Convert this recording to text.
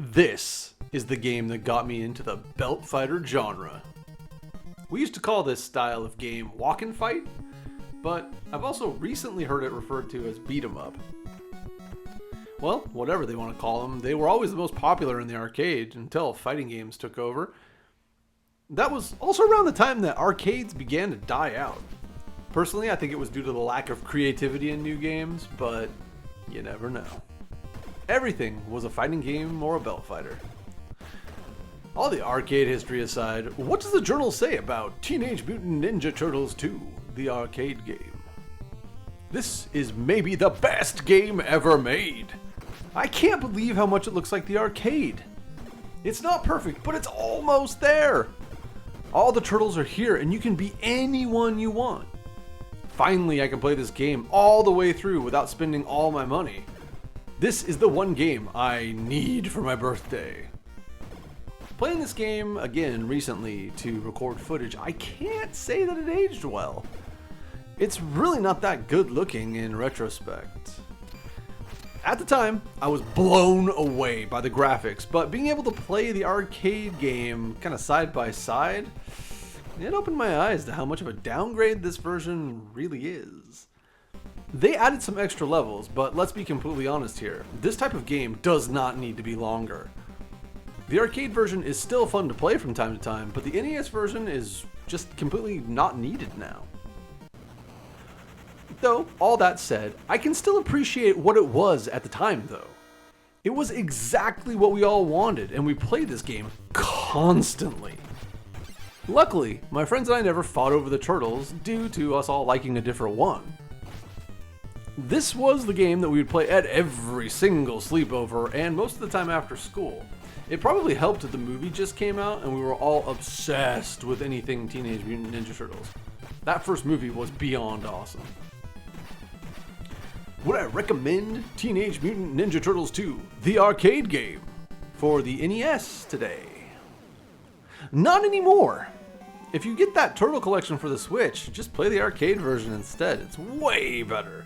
This is the game that got me into the belt fighter genre. We used to call this style of game walk and fight, but I've also recently heard it referred to as beat 'em up. Well, whatever they want to call them, they were always the most popular in the arcade until fighting games took over. That was also around the time that arcades began to die out. Personally, I think it was due to the lack of creativity in new games, but you never know. Everything was a fighting game or a belt fighter. All the arcade history aside, what does the journal say about Teenage Mutant Ninja Turtles 2, the arcade game? This is maybe the best game ever made. I can't believe how much it looks like the arcade. It's not perfect, but it's almost there. All the turtles are here and you can be anyone you want. Finally, I can play this game all the way through without spending all my money. This is the one game I need for my birthday. Playing this game again recently to record footage, I can't say that it aged well. It's really not that good looking in retrospect. At the time, I was blown away by the graphics, but being able to play the arcade game kind of side by side, it opened my eyes to how much of a downgrade this version really is. They added some extra levels, but let's be completely honest here. This type of game does not need to be longer. The arcade version is still fun to play from time to time, but the NES version is just completely not needed now. Though, all that said, I can still appreciate what it was at the time though. It was exactly what we all wanted, and we played this game constantly. Luckily, my friends and I never fought over the turtles due to us all liking a different one. This was the game that we would play at every single sleepover and most of the time after school. It probably helped that the movie just came out and we were all obsessed with anything Teenage Mutant Ninja Turtles. That first movie was beyond awesome. Would I recommend Teenage Mutant Ninja Turtles 2, the arcade game, for the NES today? Not anymore! If you get that Turtle collection for the Switch, just play the arcade version instead. It's way better.